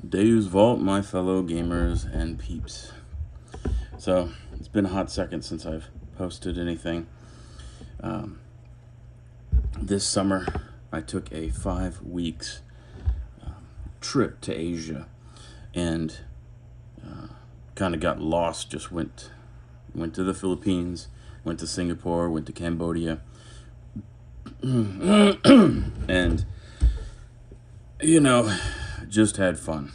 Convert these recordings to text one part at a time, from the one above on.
Deus Vault, my fellow gamers and peeps. So, it's been a hot second since I've posted anything. This summer, I took a 5 weeks trip to Asia and kind of got lost. Just went to the Philippines, went to Singapore, went to Cambodia, and just had fun.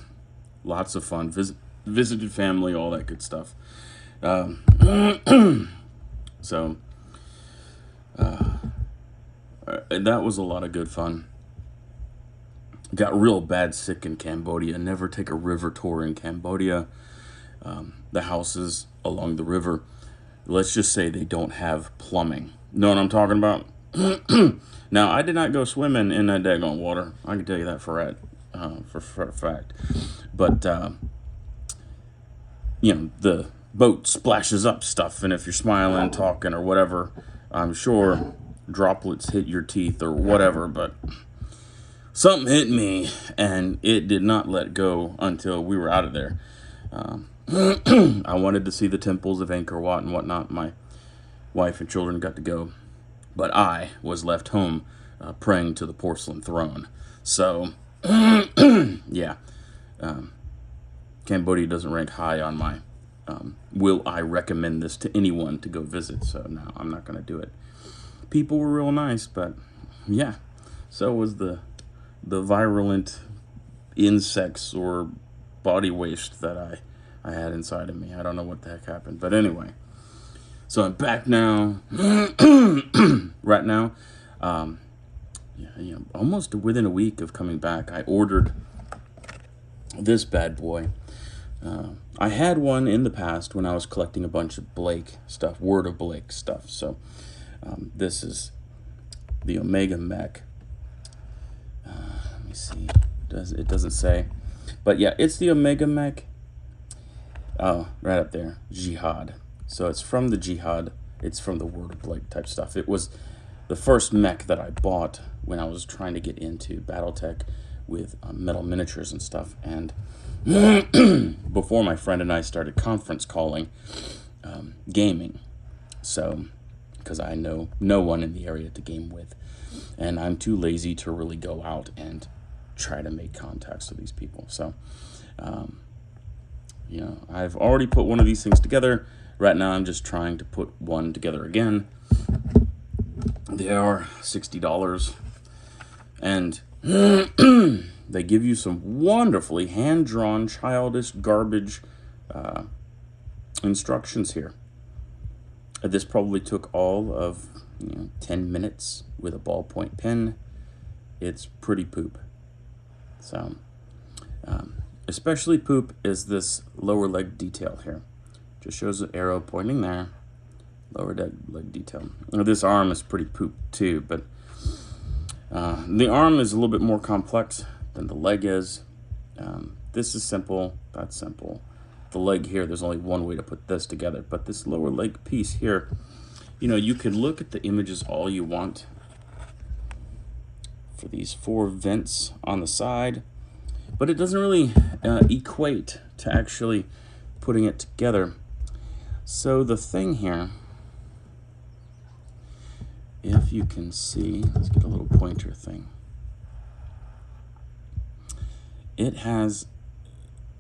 Lots of fun. Visited family, all that good stuff. So that was a lot of good fun. Got real bad sick in Cambodia. Never take a river tour in Cambodia. The houses along the river, let's just say they don't have plumbing. Know what I'm talking about? Now, I did not go swimming in that daggone water. I can tell you that for a fact. But, the boat splashes up stuff, and if you're smiling, talking, or whatever, I'm sure droplets hit your teeth or whatever, but something hit me, and it did not let go until we were out of there. I wanted to see the temples of Angkor Wat and whatnot. My wife and children got to go, but I was left home praying to the porcelain throne. So, yeah, Cambodia doesn't rank high on my will I recommend this to anyone to go visit, so no, I'm not going to do it. People were real nice, but yeah, so was the virulent insects or body waste that I had inside of me. I don't know what the heck happened, but anyway, so I'm back now. Right now, almost within a week of coming back, I ordered this bad boy. I had one in the past when I was collecting a bunch of Blake stuff, Word of Blake stuff. So this is the Omega Mech. Let me see. It doesn't say, but yeah, it's the Omega Mech. Oh, right up there, Jihad. So it's from the Jihad. It's from the Word of Blake type stuff. It was the first mech that I bought when I was trying to get into Battle Tech with metal miniatures and stuff. And before my friend and I started conference calling gaming. So, because I know no one in the area to game with. And I'm too lazy to really go out and try to make contacts with these people. So, I've already put one of these things together. Right now, I'm just trying to put one together again. They are $60. And they give you some wonderfully hand-drawn, childish, garbage instructions here. This probably took all of 10 minutes with a ballpoint pen. It's pretty poop. So, especially poop is this lower leg detail here. Just shows an arrow pointing there. Lower leg detail. Now, this arm is pretty poop too, but the arm is a little bit more complex than the leg is. This is simple. That's simple. The leg here, there's only one way to put this together. But this lower leg piece here, you could look at the images all you want for these 4 vents on the side, but it doesn't really equate to actually putting it together. So the thing here, if you can see, let's get a little pointer thing. It has,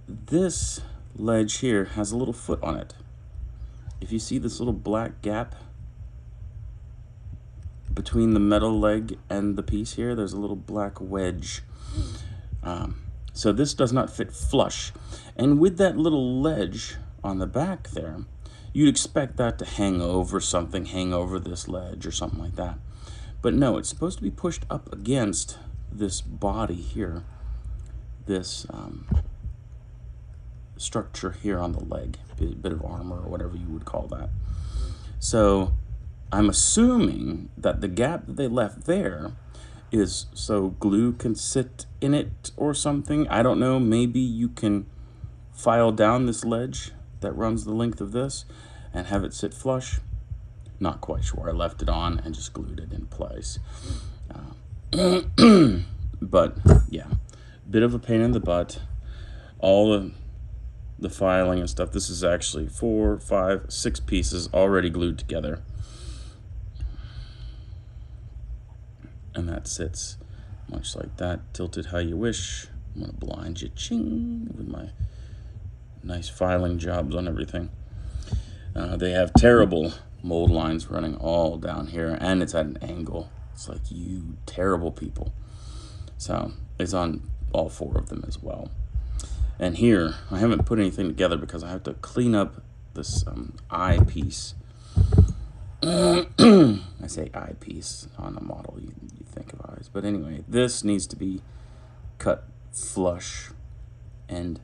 this ledge here has a little foot on it. If you see this little black gap between the metal leg and the piece here, there's a little black wedge. So this does not fit flush. And with that little ledge on the back there, you'd expect that to hang over something, hang over this ledge or something like that. But no, it's supposed to be pushed up against this body here, this structure here on the leg, bit of armor or whatever you would call that. So I'm assuming that the gap that they left there is so glue can sit in it or something. I don't know, maybe you can file down this ledge that runs the length of this and have it sit flush. Not quite sure. I left it on and just glued it in place. But yeah, bit of a pain in the butt. all the filing and stuff. This is actually 4, 5, 6 pieces already glued together. And that sits much like that, tilted how you wish. I'm gonna blind you, ching, with my nice filing jobs on everything. They have terrible mold lines running all down here, and it's at an angle. It's like, you terrible people. So it's on all 4 of them as well. And here, I haven't put anything together because I have to clean up this eye piece. I say eyepiece on a model, you think of eyes. But anyway, this needs to be cut flush. And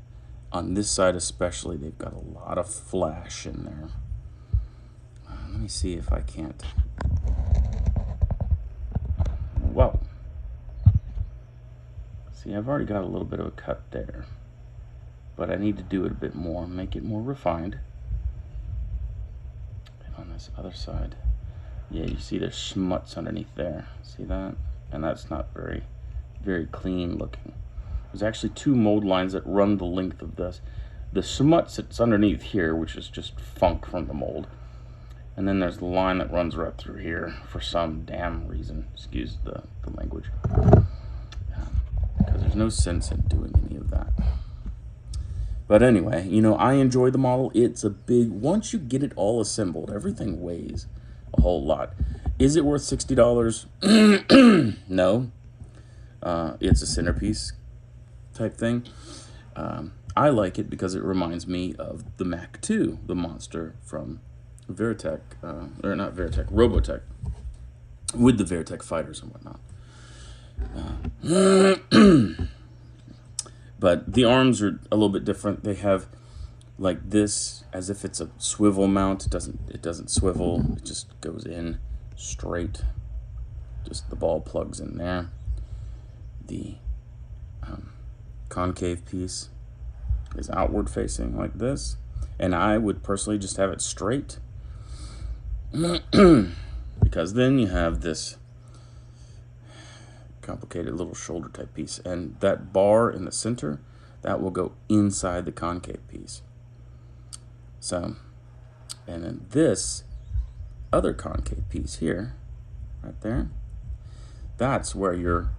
on this side especially, they've got a lot of flash in there. Let me see if I can't. Whoa. See, I've already got a little bit of a cut there. But I need to do it a bit more, make it more refined. On this other side, yeah, you see there's schmutz underneath there. See that? And that's not very, very clean looking. There's actually 2 mold lines that run the length of this. The schmutz that's underneath here, which is just funk from the mold. And then there's the line that runs right through here for some damn reason. Excuse the language. Because there's no sense in doing any of that. But anyway, you know, I enjoy the model. It's a big, once you get it all assembled, everything weighs a whole lot. Is it worth $60? No. It's a centerpiece type thing. I like it because it reminds me of the Mech 2, the monster from Veritech, or not Veritech, Robotech, with the Veritech fighters and whatnot. But the arms are a little bit different. They have like this, as if it's a swivel mount. It doesn't swivel. It just goes in straight. Just the ball plugs in there. The concave piece is outward facing like this, and I would personally just have it straight, because then you have this complicated little shoulder type piece, and that bar in the center, that will go inside the concave piece. So, and then this other concave piece here, right there, that's where your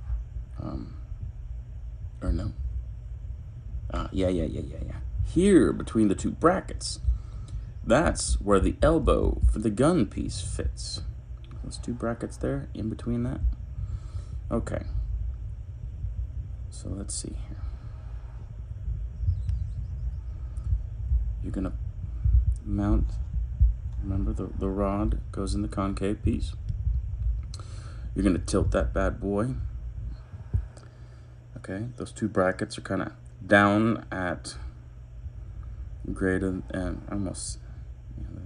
or no, yeah. Here between the 2 brackets, that's where the elbow for the gun piece fits. Those 2 brackets there in between that. Okay, so let's see here. You're gonna mount, remember the rod goes in the concave piece. You're gonna tilt that bad boy. Okay, those 2 brackets are kind of down at greater and almost, you know,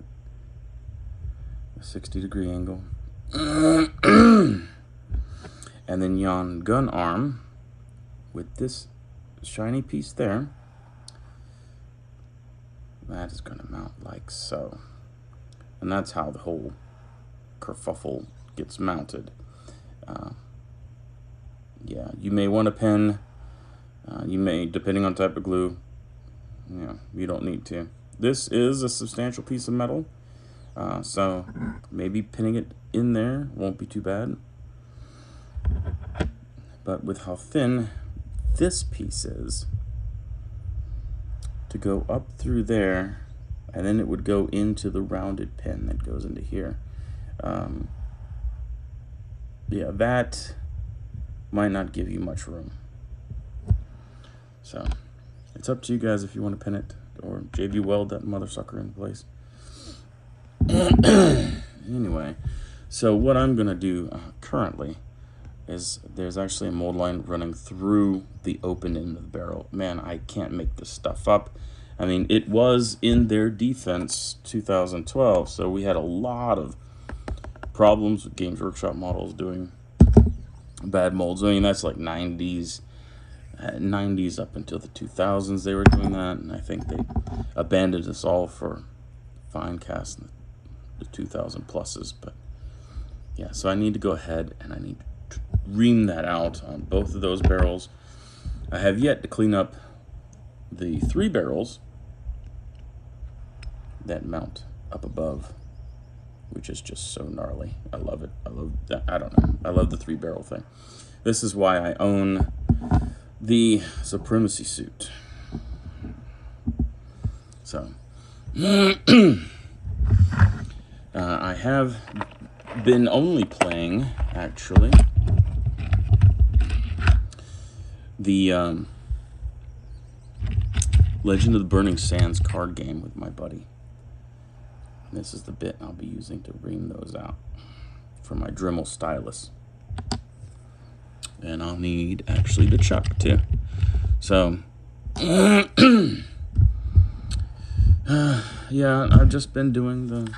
a 60-degree angle. And then yon gun arm with this shiny piece there, that is going to mount like so. And that's how the whole kerfuffle gets mounted. Yeah, you may want a pin. You may, depending on type of glue, yeah, you don't need to. This is a substantial piece of metal, so maybe pinning it in there won't be too bad. But with how thin this piece is, to go up through there, and then it would go into the rounded pin that goes into here. Yeah, that might not give you much room. So it's up to you guys if you want to pin it or JB weld that mother sucker in place. Anyway, so what I'm gonna do currently is there's actually a mold line running through the open end of the barrel. Man, I can't make this stuff up. I mean, it was in their defense 2012, so we had a lot of problems with Games Workshop models doing bad molds. I mean, that's like 90s up until the 2000s they were doing that, and I think they abandoned us all for fine cast in the 2000 pluses. But yeah, so I need to go ahead and I need to ream that out on both of those barrels. I have yet to clean up the 3 barrels that mount up above, which is just so gnarly. I love it. I love that. I don't know. I love the 3 barrel thing. This is why I own the Supremacy suit. So, I have been only playing, actually, the Legend of the Burning Sands card game with my buddy. This is the bit I'll be using to ream those out for my Dremel stylus. And I'll need, actually, the chuck, too. So, yeah, I've just been doing the...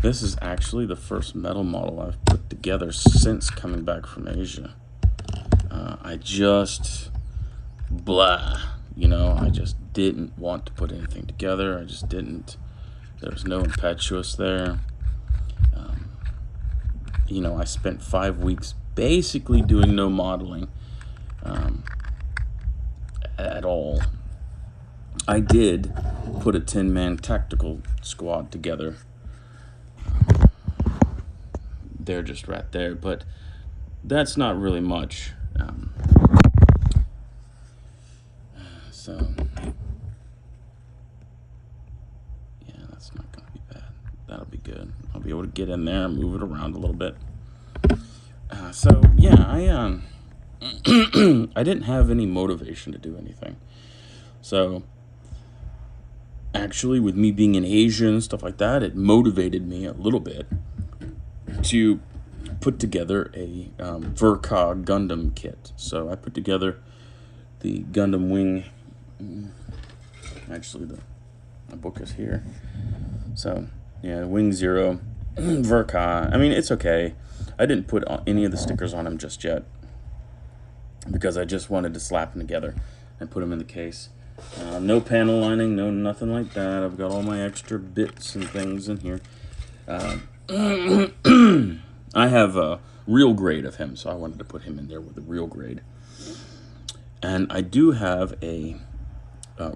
This is actually the first metal model I've put together since coming back from Asia. I just, I just didn't want to put anything together. I just didn't. There was no impetuous there. I spent 5 weeks basically doing no modeling at all. I did put a 10-man tactical squad together. They're just right there, but that's not really much. So, yeah, that's not going to be bad. That'll be good. I'll be able to get in there and move it around a little bit. So, yeah, I didn't have any motivation to do anything. So, actually, with me being in Asia and stuff like that, it motivated me a little bit to put together a Verka Gundam kit. So I put together the Gundam Wing. Actually, my book is here. So yeah, Wing Zero, Verka. I mean, it's okay. I didn't put any of the stickers on them just yet because I just wanted to slap them together and put them in the case. No panel lining, no nothing like that. I've got all my extra bits and things in here. I have a real grade of him, so I wanted to put him in there with a real grade. And I do have a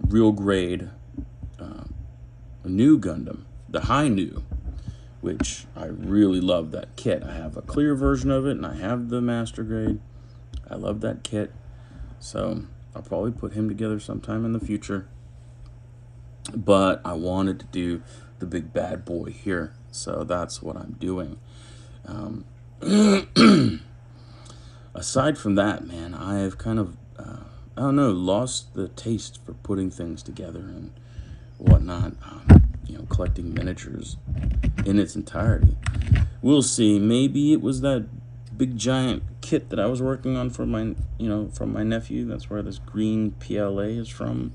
real grade new Gundam, the High New, which I really love that kit. I have a clear version of it, and I have the master grade. I love that kit, so I'll probably put him together sometime in the future. But I wanted to do the big bad boy here, so that's what I'm doing. Aside from that, man, I have kind of, lost the taste for putting things together and whatnot. Collecting miniatures in its entirety. We'll see. Maybe it was that big giant kit that I was working on for my, from my nephew. That's where this green PLA is from.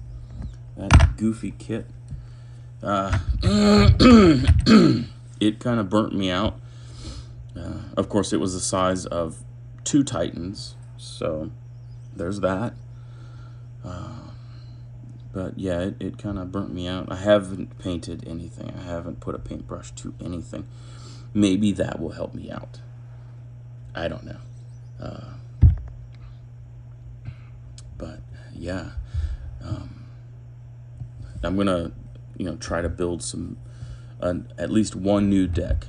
That goofy kit. It kind of burnt me out. Of course, it was the size of 2 Titans, so there's that. But yeah, it kind of burnt me out. I haven't painted anything. I haven't put a paintbrush to anything. Maybe that will help me out. I don't know. But yeah, I'm gonna, try to build at least one new deck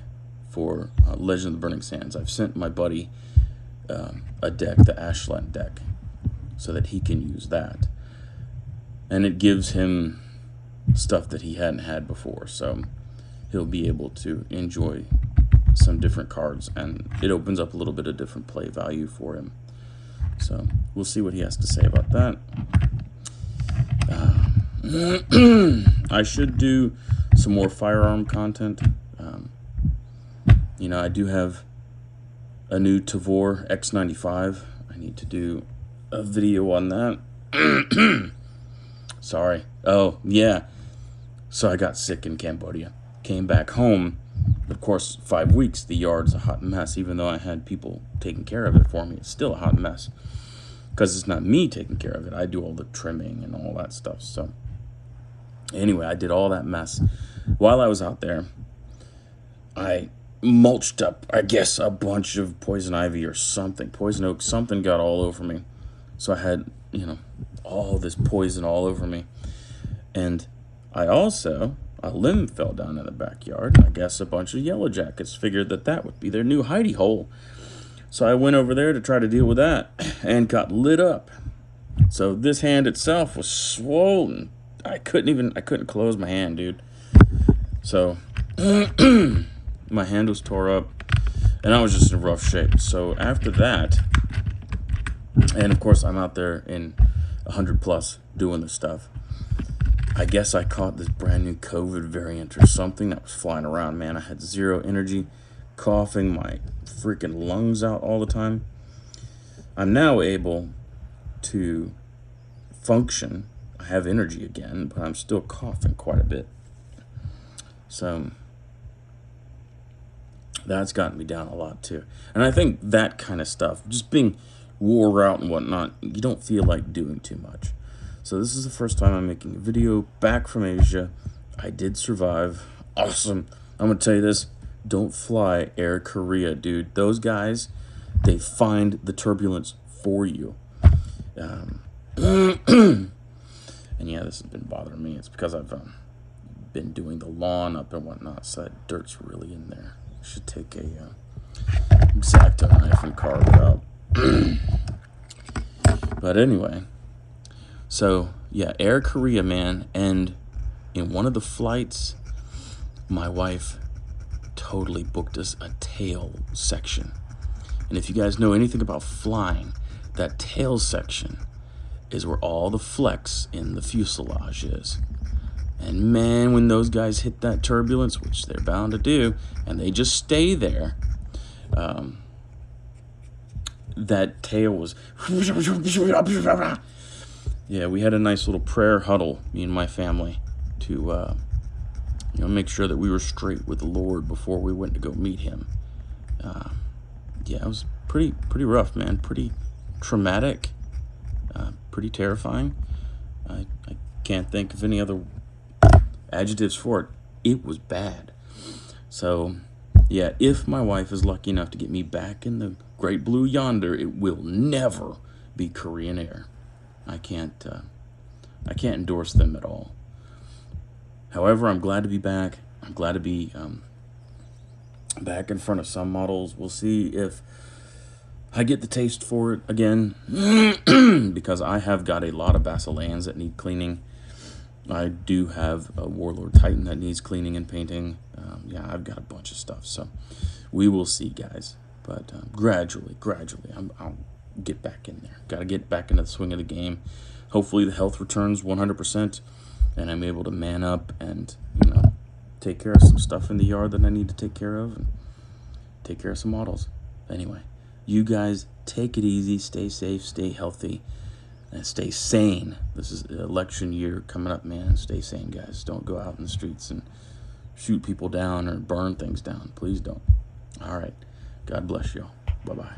for Legend of the Burning Sands. I've sent my buddy a deck, the Ashland deck, so that he can use that. And it gives him stuff that he hadn't had before, so he'll be able to enjoy some different cards, and it opens up a little bit of different play value for him. So we'll see what he has to say about that. I should do some more firearm content. I do have a new Tavor X95. I need to do a video on that. Sorry. Oh, yeah. So I got sick in Cambodia. Came back home. Of course, 5 weeks, the yard's a hot mess. Even though I had people taking care of it for me, it's still a hot mess. Because it's not me taking care of it. I do all the trimming and all that stuff. So anyway, I did all that mess. While I was out there, I mulched up, I guess, a bunch of poison ivy or something. Poison oak, something got all over me. So I had, all this poison all over me. And a limb fell down in the backyard. And I guess a bunch of yellow jackets figured that would be their new hidey hole. So I went over there to try to deal with that and got lit up. So this hand itself was swollen. I couldn't close my hand, dude. So my hand was tore up and I was just in rough shape. So after that, and of course I'm out there in 100 plus doing this stuff, I guess I caught this brand new COVID variant or something that was flying around, man. I had zero energy, coughing my freaking lungs out all the time. I'm now able to function. I have energy again, but I'm still coughing quite a bit. So that's gotten me down a lot too. And I think that kind of stuff, just being wore out and whatnot, you don't feel like doing too much. So this is the first time I'm making a video back from Asia. I did survive. Awesome. I'm going to tell you this. Don't fly Air Korea, dude. Those guys, they find the turbulence for you. And yeah, this has been bothering me. It's because I've been doing the lawn up and whatnot, so that dirt's really in there. I should take a X-Acto knife and carve it out. But anyway, so yeah, Air Korea, man. And in one of the flights, my wife totally booked us a tail section. And if you guys know anything about flying, that tail section is where all the flex in the fuselage is. And man, when those guys hit that turbulence, which they're bound to do, and they just stay there, that tail was... Yeah, we had a nice little prayer huddle, me and my family, to make sure that we were straight with the Lord before we went to go meet him. Yeah, it was pretty rough, man. Pretty traumatic, pretty terrifying. I can't think of any other adjectives for it. It was bad. So yeah, if my wife is lucky enough to get me back in the great blue yonder, it will never be Korean Air. I can't endorse them at all. However, I'm glad to be back. I'm glad to be back in front of some models. We'll see if I get the taste for it again, because I have got a lot of Basileans that need cleaning. I do have a Warlord Titan that needs cleaning and painting. Yeah, I've got a bunch of stuff. So we will see, guys. But gradually, I'll get back in there. Got to get back into the swing of the game. Hopefully the health returns 100%, and I'm able to man up and, take care of some stuff in the yard that I need to take care of, and take care of some models. Anyway, you guys take it easy, stay safe, stay healthy, and stay sane. This is election year coming up, man. Stay sane, guys. Don't go out in the streets and shoot people down or burn things down. Please don't. All right. God bless you all. Bye-bye.